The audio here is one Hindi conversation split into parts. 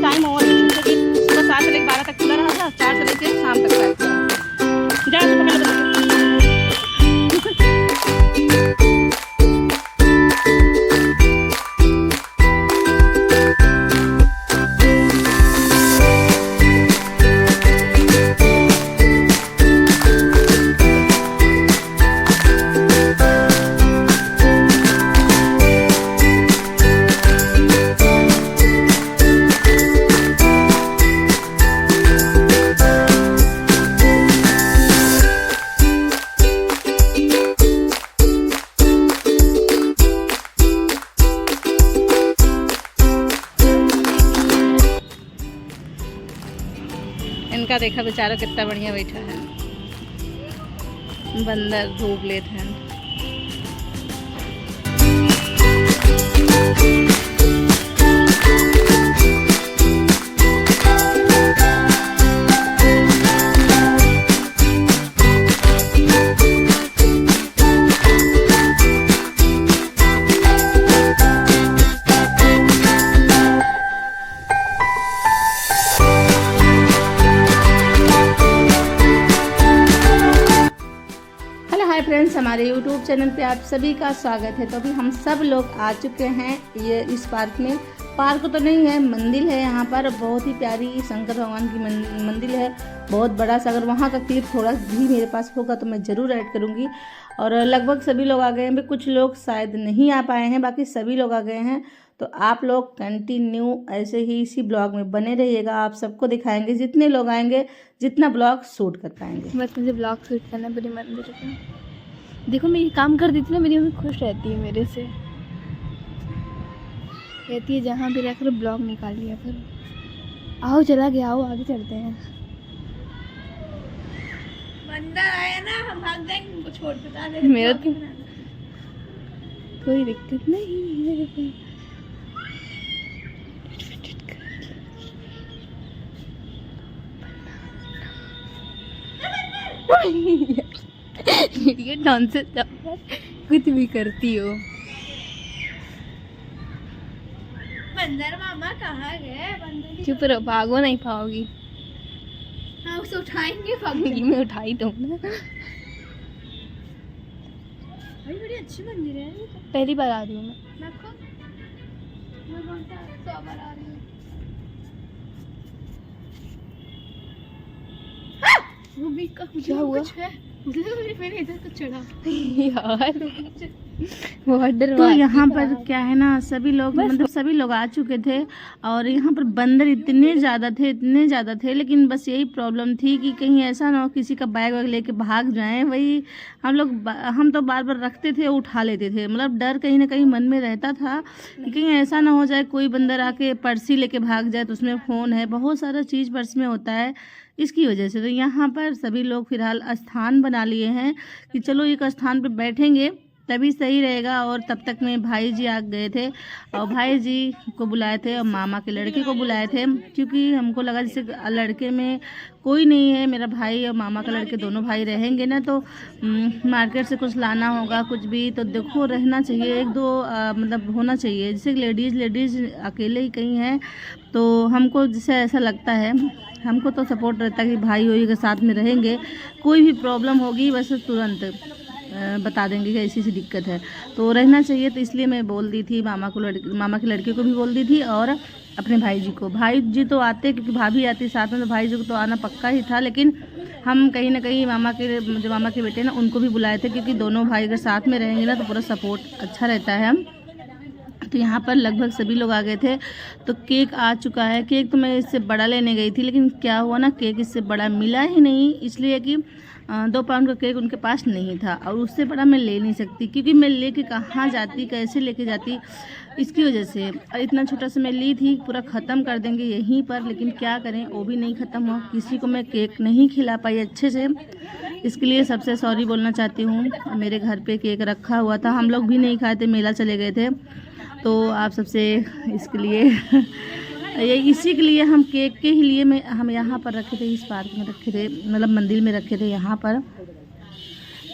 टाइम और सुबह 7 से लेकर 12 तक खुला रहा था, 4 से लेकर शाम तक जा तो पकड़ लो। इनका देखा बेचारा कितना बढ़िया बैठा है, बंदर धूप लेते हैं। फ्रेंड्स, हमारे YouTube चैनल पे आप सभी का स्वागत है। तो अभी हम सब लोग आ चुके हैं ये इस पार्क में। पार्क तो नहीं है, मंदिर है यहाँ पर। बहुत ही प्यारी शंकर भगवान की मंदिर है, बहुत बड़ा सा। अगर वहाँ का क्लिप थोड़ा भी मेरे पास होगा तो मैं ज़रूर ऐड करूँगी। और लगभग सभी लोग आ गए हैं, कुछ लोग शायद नहीं आ पाए हैं, बाकी सभी लोग आ गए हैं। तो आप लोग कंटिन्यू ऐसे ही इसी ब्लॉग में बने रहिएगा। आप सबको दिखाएंगे, जितने लोग आएंगे जितना ब्लॉग शूट कर पाएंगे। बस मुझे ब्लॉग शूट करना बड़ी मंदिर है। देखो मैं ये काम कर देती ना, मेरी मम्मी खुश रहती है मेरे से, कहती है जहाँ भी रहकर ब्लॉग निकाल लिया करो। आओ चला गया, आओ आगे चलते हैं। बंदर आया ना, हम भाग जाएंगे, उनको छोड़ के। मेरा तो कोई दिक्कत नहीं मेरे को। कुछ भी करती हो। बंदर मामा कहाँ गए? बंदर चुप रहो, भागो नहीं पाओगी। हाँ, उसे उठाएंगे, भागोगी। मैं उठाई दूँ ना। बड़ी अच्छी मंदिर है। पहली बार आ रही हूँ मैं। मैं 100 बार आ रही हूँ। वो भी क्या हुआ? मैंने इधर तो चढ़ा यार बहुत डर। तो यहाँ पर क्या है ना, सभी लोग मतलब सभी लोग आ चुके थे और यहाँ पर बंदर इतने ज़्यादा थे, लेकिन बस यही प्रॉब्लम थी कि कहीं ऐसा ना हो किसी का बैग वैग लेके भाग जाएं। वही हम तो बार बार रखते थे, उठा लेते थे। मतलब डर कहीं ना कहीं मन में रहता था कि कहीं ऐसा ना हो जाए कोई बंदर आके पर्सी लेके भाग जाए, तो उसमें फ़ोन है, बहुत सारा चीज़ पर्स में होता है, इसकी वजह से। तो यहाँ पर सभी लोग फिलहाल स्थान बना लिए हैं कि चलो एक स्थान पर बैठेंगे तभी सही रहेगा। और तब तक में भाई जी आ गए थे और भाई जी को बुलाए थे और मामा के लड़के को बुलाए थे, क्योंकि हमको लगा जैसे लड़के में कोई नहीं है, मेरा भाई और मामा का लड़के दोनों भाई रहेंगे ना, तो मार्केट से कुछ लाना होगा, कुछ भी तो देखो रहना चाहिए, एक दो मतलब होना चाहिए। जैसे लेडीज़ अकेले ही कहीं हैं तो हमको जैसे ऐसा लगता है, हमको तो सपोर्ट रहता है कि भाई होई के साथ में रहेंगे, कोई भी प्रॉब्लम होगी बस तुरंत बता देंगे कि ऐसी दिक्कत है, तो रहना चाहिए। तो इसलिए मैं बोल दी थी मामा के लड़के को भी बोल दी थी और अपने भाई जी को। भाई जी तो आते क्योंकि भाभी आती साथ में, तो भाई जी को तो आना पक्का ही था, लेकिन हम कहीं ना कहीं जो मामा के बेटे ना उनको भी बुलाए थे, क्योंकि दोनों भाई अगर साथ में रहेंगे ना तो पूरा सपोर्ट अच्छा रहता है। हम तो यहाँ पर लगभग सभी लोग आ गए थे। तो केक आ चुका है। केक तो मैं इससे बड़ा लेने गई थी, लेकिन क्या हुआ ना, केक इससे बड़ा मिला ही नहीं, इसलिए कि 2 पाउंड का केक उनके पास नहीं था और उससे बड़ा मैं ले नहीं सकती, क्योंकि मैं लेके कहाँ जाती, कैसे लेके जाती, इसकी वजह से। और इतना छोटा सा मैं ली थी, पूरा ख़त्म कर देंगे यहीं पर, लेकिन क्या करें वो भी नहीं ख़त्म हुआ। किसी को मैं केक नहीं खिला पाई अच्छे से, इसके लिए सबसे सॉरी बोलना चाहती हूँ। मेरे घर पे केक रखा हुआ था, हम लोग भी नहीं खाए थे, मेला चले गए थे, तो आप सबसे इसके लिए ये इसी के लिए हम केक के ही लिए हम यहाँ पर रखे थे, इस पार्क में रखे थे, मतलब मंदिर में रखे थे यहाँ पर।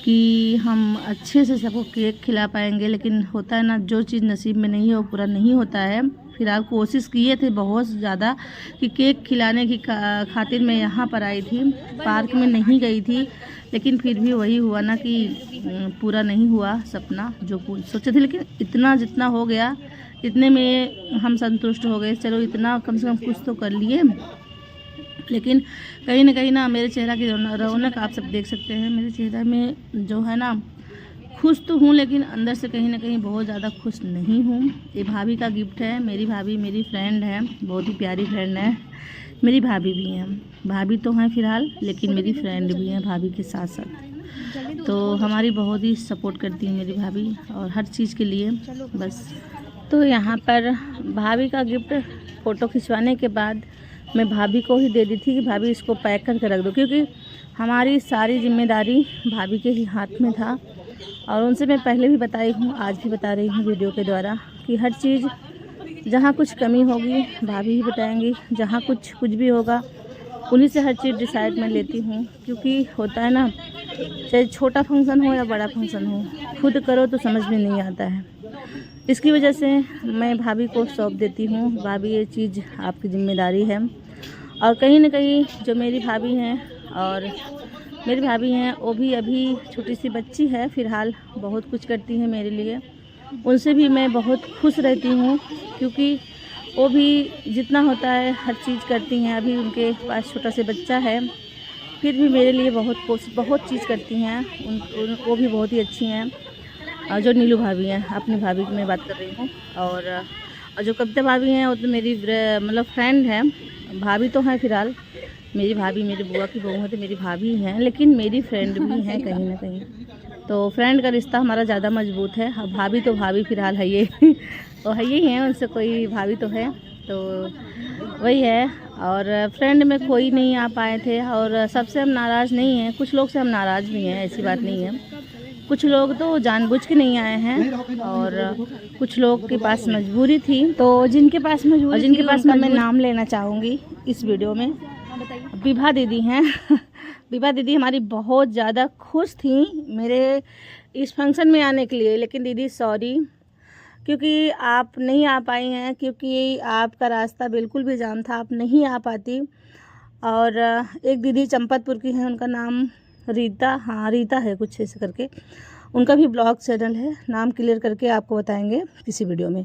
कि हम अच्छे से सबको केक खिला पाएंगे, लेकिन होता है ना, जो चीज़ नसीब में नहीं है वो पूरा नहीं होता है। फिलहाल कोशिश किए थे बहुत ज़्यादा कि केक खिलाने की खातिर मैं यहाँ पर आई थी, पार्क में नहीं गई थी, लेकिन फिर भी वही हुआ ना कि पूरा नहीं हुआ सपना जो सोचे थे। लेकिन इतना जितना हो गया इतने में हम संतुष्ट हो गए, चलो इतना कम से कम कुछ तो कर लिए। लेकिन कहीं ना मेरे चेहरा की रौनक आप सब देख सकते हैं। मेरे चेहरे में जो है ना, खुश तो हूँ लेकिन अंदर से कहीं ना कहीं बहुत ज़्यादा खुश नहीं हूँ। ये भाभी का गिफ्ट है। मेरी भाभी मेरी फ्रेंड है, बहुत ही प्यारी फ्रेंड है। मेरी भाभी भी हैं, भाभी तो हैं फ़िलहाल, लेकिन मेरी फ्रेंड भी हैं भाभी के साथ साथ। तो हमारी बहुत ही सपोर्ट करती है मेरी भाभी, और हर चीज़ के लिए बस। तो यहाँ पर भाभी का गिफ्ट फ़ोटो खिंचवाने के बाद मैं भाभी को ही दे दी थी कि भाभी इसको पैक करके रख दो, क्योंकि हमारी सारी जिम्मेदारी भाभी के ही हाथ में था। और उनसे मैं पहले भी बताई हूँ, आज भी बता रही हूँ वीडियो के द्वारा कि हर चीज़, जहाँ कुछ कमी होगी भाभी ही बताएंगी, जहाँ कुछ भी होगा उन्हीं से हर चीज़ डिसाइड मैं लेती हूँ। क्योंकि होता है ना, चाहे छोटा फंक्शन हो या बड़ा फंक्शन हो, खुद करो तो समझ में नहीं आता है। इसकी वजह से मैं भाभी को सौंप देती हूँ, भाभी ये चीज़ आपकी जिम्मेदारी है। और कहीं ना कहीं जो मेरी भाभी हैं, और मेरी भाभी हैं वो भी अभी छोटी सी बच्ची है, फ़िलहाल बहुत कुछ करती हैं मेरे लिए। उनसे भी मैं बहुत खुश रहती हूँ, क्योंकि वो भी जितना होता है हर चीज़ करती हैं। अभी उनके पास छोटा सा बच्चा है, फिर भी मेरे लिए बहुत चीज़ करती हैं। वो भी बहुत ही अच्छी हैं। और जो नीलू भाभी हैं, अपनी भाभी की मैं बात कर रही हूँ। और जो कविता भाभी हैं वो तो मेरी मतलब फ्रेंड है। भाभी तो हैं फ़िलहाल, मेरी भाभी मेरी बुआ की बहू है तो मेरी भाभी हैं, लेकिन मेरी फ्रेंड भी हैं कहीं ना कहीं। तो फ्रेंड का रिश्ता हमारा ज़्यादा मजबूत है। अब भाभी तो भाभी फ़िलहाल है ये तो है ही हैं, उनसे कोई भाभी तो है, तो वही है। और फ्रेंड में कोई नहीं आ पाए थे, और सबसे हम नाराज़ नहीं हैं, कुछ लोग से हम नाराज़ भी हैं, ऐसी बात नहीं है। कुछ लोग तो जानबूझ के नहीं आए हैं, और कुछ लोग के पास मजबूरी थी। तो जिनके पास मजबूरी, जिनके पास मैं नाम लेना चाहूँगी इस वीडियो में, विभा दीदी हैं विभा दीदी हमारी बहुत ज़्यादा खुश थी मेरे इस फंक्शन में आने के लिए। लेकिन दीदी सॉरी, क्योंकि आप नहीं आ पाई हैं, क्योंकि आपका रास्ता बिल्कुल भी जाम था, आप नहीं आ पाती। और एक दीदी चंपतपुर की हैं, उनका नाम रीता, हाँ रीता है कुछ ऐसे करके, उनका भी ब्लॉग चैनल है, नाम क्लियर करके आपको बताएंगे किसी वीडियो में।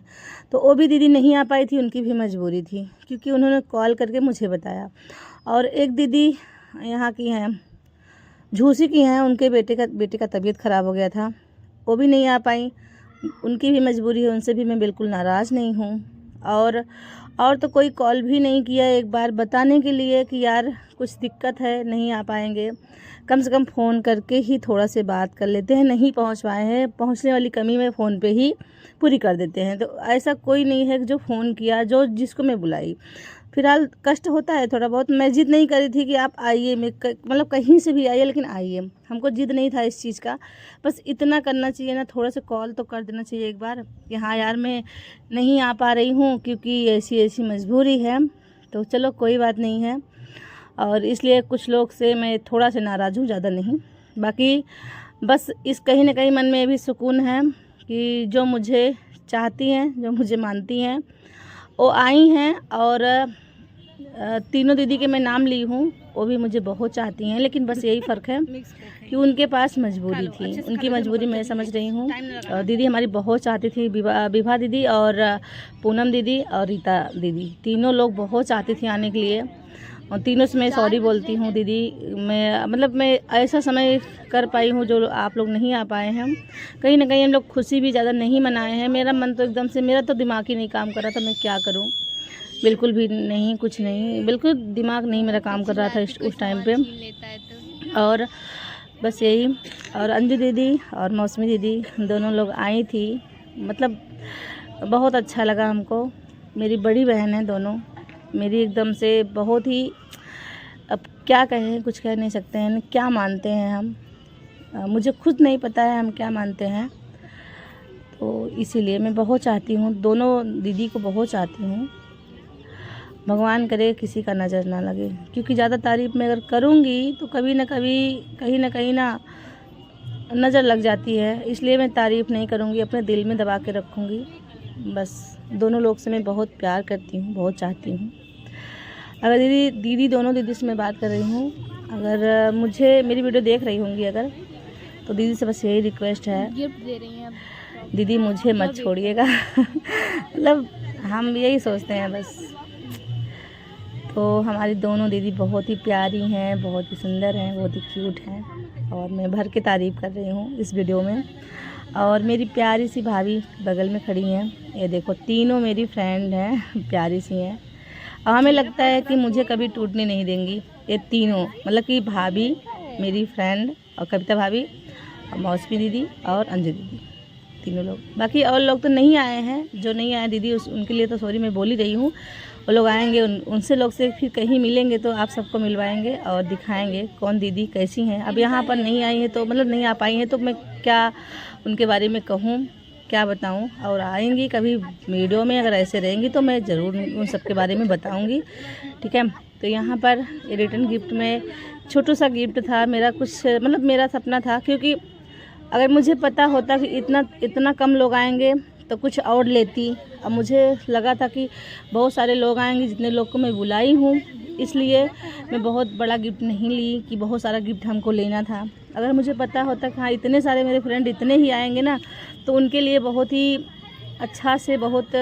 तो वो भी दीदी नहीं आ पाई थी, उनकी भी मजबूरी थी, क्योंकि उन्होंने कॉल करके मुझे बताया। और एक दीदी यहाँ की हैं, झूसी की हैं, उनके बेटे का तबीयत ख़राब हो गया था, वो भी नहीं आ पाई, उनकी भी मजबूरी है, उनसे भी मैं बिल्कुल नाराज़ नहीं हूँ। और तो कोई कॉल भी नहीं किया एक बार बताने के लिए कि यार कुछ दिक्कत है, नहीं आ पाएंगे। कम से कम फ़ोन करके ही थोड़ा से बात कर लेते हैं, नहीं पहुंच पाए हैं, पहुंचने वाली कमी में फ़ोन पे ही पूरी कर देते हैं। तो ऐसा कोई नहीं है कि जो फ़ोन किया, जिसको मैं बुलाई। फ़िलहाल कष्ट होता है थोड़ा बहुत। मैं जिद नहीं करी थी कि आप आइए, मतलब कहीं से भी आइए, लेकिन आइए, हमको जिद नहीं था इस चीज़ का। बस इतना करना चाहिए ना, थोड़ा सा कॉल तो कर देना चाहिए एक बार कि हाँ यार मैं नहीं आ पा रही हूँ, क्योंकि ऐसी मजबूरी है। तो चलो कोई बात नहीं है, और इसलिए कुछ लोग से मैं थोड़ा सा नाराज़ हूँ, ज़्यादा नहीं। बाकी बस इस कहीं ना कहीं मन में भी सुकून है कि जो मुझे चाहती हैं, जो मुझे मानती हैं, वो आई हैं। और तीनों दीदी के मैं नाम ली हूँ, वो भी मुझे बहुत चाहती हैं, लेकिन बस यही फ़र्क है कि उनके पास मजबूरी थी। उनकी मजबूरी मैं समझ रही हूँ। दीदी हमारी बहुत चाहती थी, विभा दीदी और पूनम दीदी और रीता दीदी, तीनों लोग बहुत चाहती थी आने के लिए। और तीनों से मैं सॉरी बोलती हूँ दीदी, मैं ऐसा समय कर पाई हूँ जो आप लोग नहीं आ पाए हैं। कहीं ना कहीं हम लोग खुशी भी ज़्यादा नहीं मनाए हैं। मेरा मन तो एकदम से, मेरा तो दिमाग ही नहीं काम कर रहा था, मैं क्या करूँ, बिल्कुल भी नहीं, कुछ नहीं, बिल्कुल दिमाग नहीं मेरा काम कर रहा था उस टाइम पे। और बस यही। और अंजू दीदी और मौसमी दीदी दोनों लोग आई थी, मतलब बहुत अच्छा लगा हमको। मेरी बड़ी बहन है दोनों मेरी, एकदम से बहुत ही, अब क्या कहें, कुछ कह नहीं सकते हैं। क्या मानते हैं हम, मुझे खुद नहीं पता है हम क्या मानते हैं। तो इसीलिए मैं बहुत चाहती हूँ, दोनों दीदी को बहुत चाहती हूँ। भगवान करे किसी का नज़र ना लगे, क्योंकि ज़्यादा तारीफ़ मैं अगर करूँगी तो कभी ना कभी, कहीं ना नज़र लग जाती है, इसलिए मैं तारीफ़ नहीं करूँगी, अपने दिल में दबा के रखूँगी। बस दोनों लोग से मैं बहुत प्यार करती हूँ, बहुत चाहती हूँ। अगर दीदी दोनों दीदी से मैं बात कर रही हूँ, अगर मुझे मेरी वीडियो देख रही होंगी अगर, तो दीदी से बस यही रिक्वेस्ट है, गिफ्ट दे रही हैं दीदी मुझे मत छोड़िएगा। मतलब हम यही सोचते हैं बस। तो हमारी दोनों दीदी बहुत ही प्यारी हैं, बहुत ही सुंदर हैं, बहुत ही क्यूट हैं, और मैं भर के तारीफ़ कर रही हूँ इस वीडियो में। और मेरी प्यारी सी भाभी बगल में खड़ी हैं, ये देखो तीनों मेरी फ्रेंड हैं, प्यारी सी हैं, और हमें लगता है कि मुझे कभी टूटने नहीं देंगी ये तीनों, मतलब कि भाभी, मेरी फ्रेंड और कविता भाभी और मौसमी दीदी और अंजू दीदी, तीनों लोग। बाकी और लोग तो नहीं आए हैं, जो नहीं आए दीदी उनके लिए तो सॉरी मैं बोल ही रही हूँ। वो लोग आएंगे, उनसे लोग से फिर कहीं मिलेंगे तो आप सबको मिलवाएंगे और दिखाएंगे कौन दीदी कैसी हैं। अब यहाँ पर नहीं आई हैं तो मतलब नहीं आ पाई हैं तो मैं क्या उनके बारे में कहूँ, क्या बताऊँ। और आएंगी कभी वीडियो में, अगर ऐसे रहेंगी तो मैं ज़रूर उन सब के बारे में बताऊँगी, ठीक है। तो यहाँ पर रिटर्न गिफ्ट में छोटा सा गिफ्ट था मेरा, कुछ मतलब मेरा सपना था, क्योंकि अगर मुझे पता होता कि इतना कम लोग आएंगे तो कुछ और लेती। अब मुझे लगा था कि बहुत सारे लोग आएंगे, जितने लोग को मैं बुलाई हूँ, इसलिए मैं बहुत बड़ा गिफ्ट नहीं ली कि बहुत सारा गिफ्ट हमको लेना था। अगर मुझे पता होता कि हाँ इतने सारे मेरे फ्रेंड इतने ही आएंगे ना, तो उनके लिए बहुत ही अच्छा से बहुत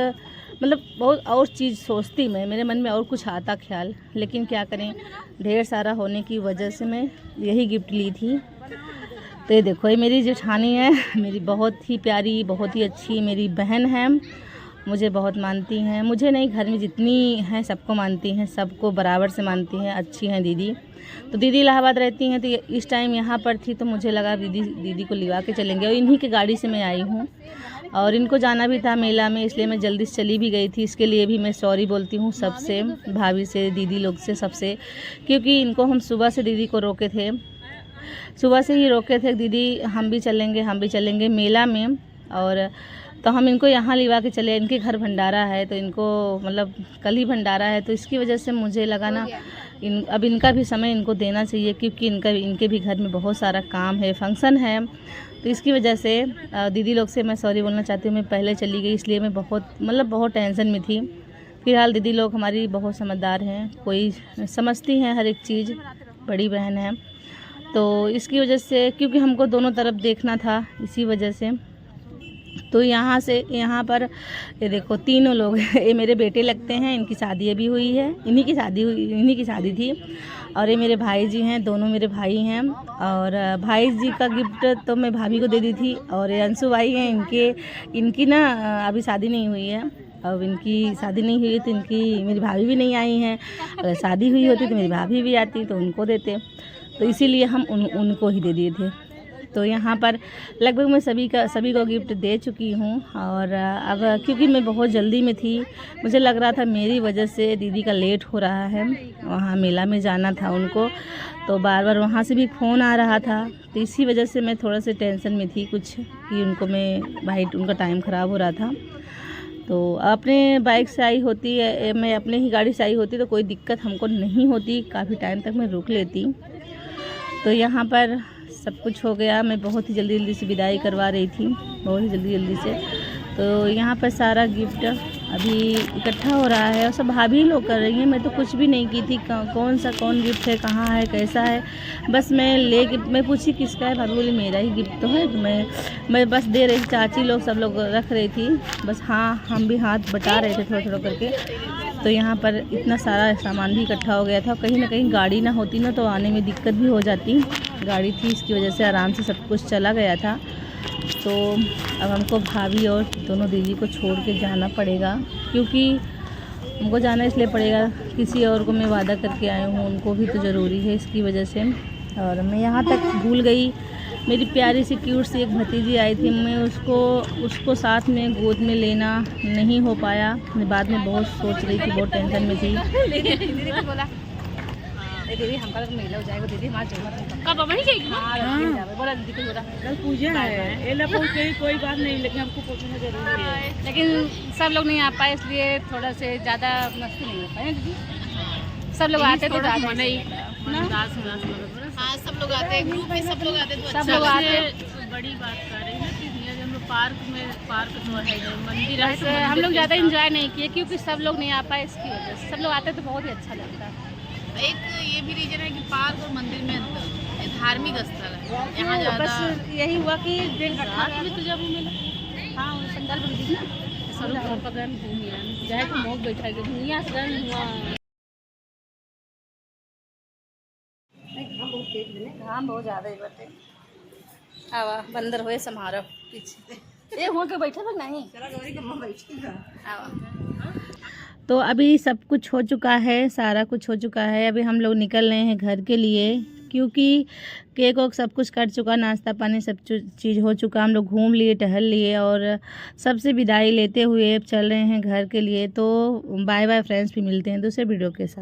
और चीज़ सोचती मैं, मेरे मन में और कुछ आता ख्याल। लेकिन क्या करें, ढेर सारा होने की वजह से मैं यही गिफ्ट ली थी। तो ये देखो, ये मेरी जेठानी है, मेरी बहुत ही प्यारी, बहुत ही अच्छी मेरी बहन है, मुझे बहुत मानती हैं। मुझे नहीं, घर में जितनी हैं सबको मानती हैं, सबको बराबर से मानती हैं, अच्छी हैं दीदी। तो दीदी इलाहाबाद रहती हैं, तो इस टाइम यहाँ पर थी, तो मुझे लगा दीदी को लिवा के चलेंगे, और इन्हीं की गाड़ी से मैं आई हूँ। और इनको जाना भी था मेला में, इसलिए मैं जल्दी से चली भी गई थी। इसके लिए भी मैं सॉरी बोलती हूँ सबसे, भाभी से, दीदी लोग से, सबसे, क्योंकि इनको हम सुबह से दीदी को रोके थे, सुबह से ही रोके थे, दीदी हम भी चलेंगे मेला में। और तो हम इनको यहाँ लिवा के चले, इनके घर भंडारा है, तो इनको मतलब कल ही भंडारा है, तो इसकी वजह से मुझे लगा ना अब इनका भी समय इनको देना चाहिए, क्योंकि इनके भी घर में बहुत सारा काम है, फंक्शन है। तो इसकी वजह से दीदी लोग से मैं सॉरी बोलना चाहती हूँ। मैं पहले चली गई, इसलिए मैं बहुत टेंशन में थी। फिलहाल दीदी लोग हमारी बहुत समझदार हैं, कोई समझती हैं हर एक चीज़, बड़ी बहन है। तो इसकी वजह से, क्योंकि हमको दोनों तरफ देखना था, इसी वजह से। तो यहाँ पर ये देखो तीनों लोग ये मेरे बेटे लगते हैं, इनकी शादी अभी हुई है, इन्हीं की शादी थी। और ये मेरे भाई जी हैं, दोनों मेरे भाई हैं। और भाई जी का गिफ्ट तो मैं भाभी को दे दी थी। और ये अंशु भाई हैं, इनकी ना अभी शादी नहीं हुई है। अब इनकी शादी नहीं हुई तो मेरी भाभी भी नहीं आई हैं। अगर शादी हुई होती तो मेरी भाभी भी आती, तो उनको देते, तो इसीलिए हम उनको ही दे दिए थे। तो यहाँ पर लगभग मैं सभी को गिफ्ट दे चुकी हूँ। और अब क्योंकि मैं बहुत जल्दी में थी, मुझे लग रहा था मेरी वजह से दीदी का लेट हो रहा है, वहाँ मेला में जाना था उनको, तो बार बार वहाँ से भी फ़ोन आ रहा था। तो इसी वजह से मैं थोड़ा सा टेंशन में थी कुछ, कि उनका टाइम ख़राब हो रहा था। तो अपने बाइक से आई होती है, मैं अपने ही गाड़ी से आई होती, तो कोई दिक्कत हमको नहीं होती, काफ़ी टाइम तक मैं रुक लेती। तो यहाँ पर सब कुछ हो गया, मैं बहुत ही जल्दी से विदाई करवा रही थी, बहुत ही जल्दी से। तो यहाँ पर सारा गिफ्ट अभी इकट्ठा हो रहा है, और सब भाभी लोग कर रही हैं, मैं तो कुछ भी नहीं की थी। कौन गिफ्ट है, कहाँ है, कैसा है, बस मैं पूछी किसका है, भाभी बोली मेरा ही गिफ्ट तो है। तो मैं बस दे रही, चाची लोग सब लोग रख रही थी, बस हाँ हम भी हाथ बटा रहे थे थोड़ा करके। तो यहाँ पर इतना सारा सामान भी इकट्ठा हो गया था, कहीं ना कहीं गाड़ी ना होती ना तो आने में दिक्कत भी हो जाती। गाड़ी थी, इसकी वजह से आराम से सब कुछ चला गया था। तो अब हमको भाभी और दोनों दीदी को छोड़ के जाना पड़ेगा, क्योंकि हमको जाना इसलिए पड़ेगा, किसी और को मैं वादा करके आई हूँ, उनको भी तो ज़रूरी है, इसकी वजह से। और मैं यहाँ तक भूल गई, मेरी प्यारी सी क्यूट सी एक भतीजी आई थी, मैं उसको साथ में गोद में लेना नहीं हो पाया। मैं बाद में बहुत सोच रही थी, बहुत टेंशन में थी। दीदी हमका तो मेला हो जाएगा, दीदी हमारा कब वहीं जाएगी? बोला दीदी को कल पूजा है, एला कोई बात नहीं, लेकिन हमको पूछना जरूरी है। लेकिन सब लोग नहीं आ पाए, इसलिए थोड़ा से ज़्यादा मस्ती नहीं हो पाए दीदी। सब लोग आते तो ज़्यादा नहीं, हाँ सब लोग आते हैं, ग्रुप में सब लोग आते तो बड़ी बात कर रही है कि यहाँ हम लोग पार्क तो है नहीं, मंदिर है, बस तो हम मंदिर लोग के ज़्यादा साथ- एंजॉय नहीं किए क्योंकि सब लोग नहीं आ पाए, इसकी वजह से। सब लोग आते तो बहुत ही अच्छा लगता। एक ये भी रीजन है कि पार्क और मंदिर में अंतर, ये धार्मिक स्थल है, यहाँ तो ज़्यादा बस यही हुआ कि दिन रखा रात में तो जब वो मिला हाँ वो संदर्भ में दिखना सब घर पर गए घूमिया जाए तो मोक बैठा के दुनिया से गए हुआ घाम बहुत ज़्यादा ही बटे। आवा बंदर हुए समारोह पीछे ये हो के बैठे लोग नहीं आवा। तो अभी सब कुछ हो चुका है, सारा कुछ हो चुका है। अभी हम लोग निकल रहे हैं घर के लिए क्योंकि केक वोक सब कुछ कट चुका, नाश्ता पानी सब चीज़ हो चुका। हम लोग घूम लिए, टहल लिए और सबसे विदाई लेते हुए अब चल रहे हैं घर के लिए। तो बाय बाय फ्रेंड्स, भी मिलते हैं दूसरे वीडियो के साथ।